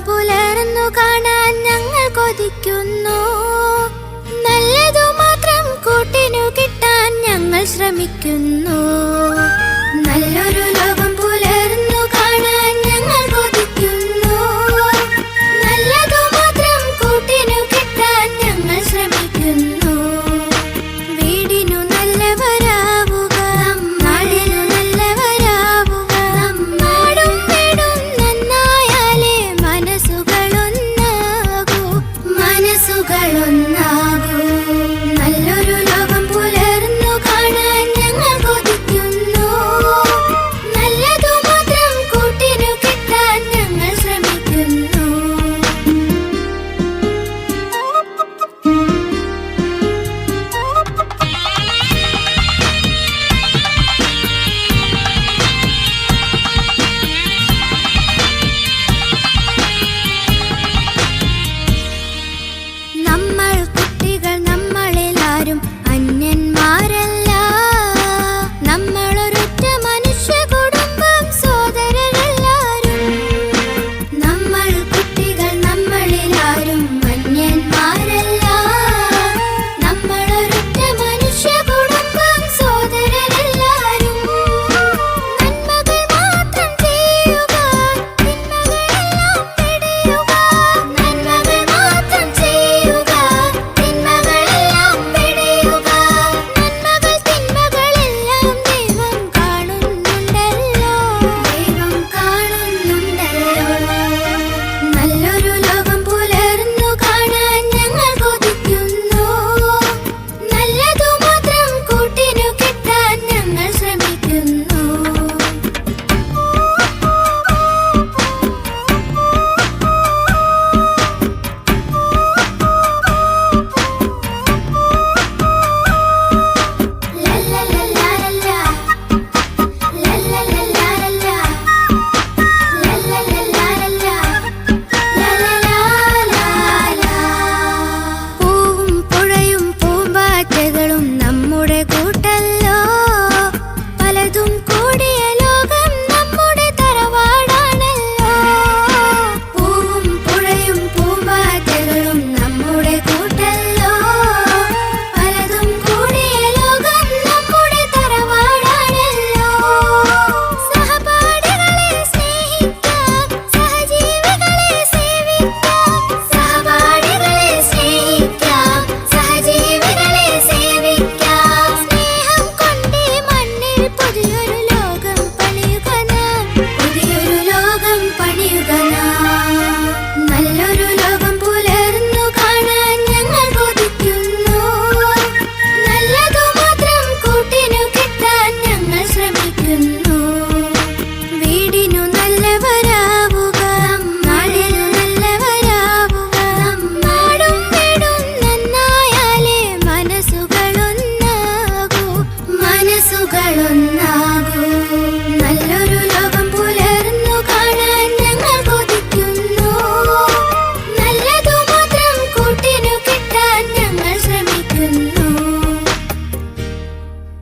പുലർന്നു കാണാൻ ഞങ്ങൾ കൊതിക്കുന്നു. നല്ലതു മാത്രം കൂട്ടിനു കിട്ടാൻ ഞങ്ങൾ ശ്രമിക്കുന്നു. നല്ലൊരു ലോകം പുലർന്നു കാണാൻ ഞങ്ങൾ കൊതിക്കുന്നു. നല്ലതു മാത്രം കൂട്ടിനു കിട്ടാൻ ഞങ്ങൾ ശ്രമിക്കുന്നു. വീടിനു നല്ലവരാവുക, നാടിനു നല്ലവരാവുക. നാടും വീടും നന്നായാലേ മനസ്സുകളൊന്നാകൂ. നല്ലൊരു ലോകം പുലർന്നു കാണാൻ ഞങ്ങൾ കൊതിക്കുന്നു. നല്ലതു മാത്രം കൂട്ടിനു കിട്ടാൻ ഞങ്ങൾ ശ്രമിക്കുന്നു. നമ്മൾ കുട്ടികൾ നമ്മളെല്ലാരും അന്യന്മാരല്ല. നമ്മളൊരൊറ്റ മനുഷ്യ കുടുംബം, സോദരരെല്ലാരും. നമ്മൾ കുട്ടികൾ നമ്മളെല്ലാരും അന്യന്മാരല്ല. നമ്മളൊരൊറ്റ മനുഷ്യ കുടുംബം, സോദരരെല്ലാരും. നന്മകൾ മാത്രം ചെയ്യുക, തിന്മകളെല്ലാം വെടിയുക. നന്മകൾ മാത്രം ചെയ്യുക, തിന്മകളെല്ലാം വെടിയുക. നന്മകൾ തിന്മകളെല്ലാം ദൈവം കാണുന്നുണ്ടല്ലോ. നല്ലൊരു ലോകം പുലർന്നു കാണാൻ ഞങ്ങൾ കൊതിക്കുന്നു. നല്ലതു മാത്രം കൂട്ടിനു കിട്ടാൻ ഞങ്ങൾ ശ്രമിക്കുന്നു. പൂവും പുഴയും പൂമ്പാറ്റകളും നമ്മുടെ കൂട്ടല്ലോ. പലതും കൂടിയ ലോകം നമ്മുടെ തറവാടാണല്ലോ. പൂവും പുഴയും പൂമ്പാറ്റകളും നമ്മുടെ കൂട്ടല്ലോ. പലതും കൂടിയ ലോകം നമ്മുടെ തറവാടാണല്ലോ. സഹപാഠികളെ സ്നേഹിക്കാം, സഹജീവികളെ സേവിക്കാം. സഹപാഠികളെ സ്നേഹിക്കാം, സഹജീവികളെ സേവിക്കാം. സ്നേഹം കൊണ്ടേ മണ്ണിൽ പുതിയൊരു ലോകം പണിയുക നാം. പുതിയൊരു ലോകം പണിയുക നാം. നല്ലൊരു ലോകം പുലർന്നു കാണാൻ ഞങ്ങൾ കൊതിക്കുന്നു. നല്ലതു മാത്രം കൂട്ടിനു കിട്ടാൻ ഞങ്ങൾ ശ്രമിക്കുന്നു. വീടിനു നല്ലവരാവുക, നാടിനു നല്ലവരാവുക. നാടും വീടും നന്നായാലേ മനസ്സുകളൊന്നാകൂ.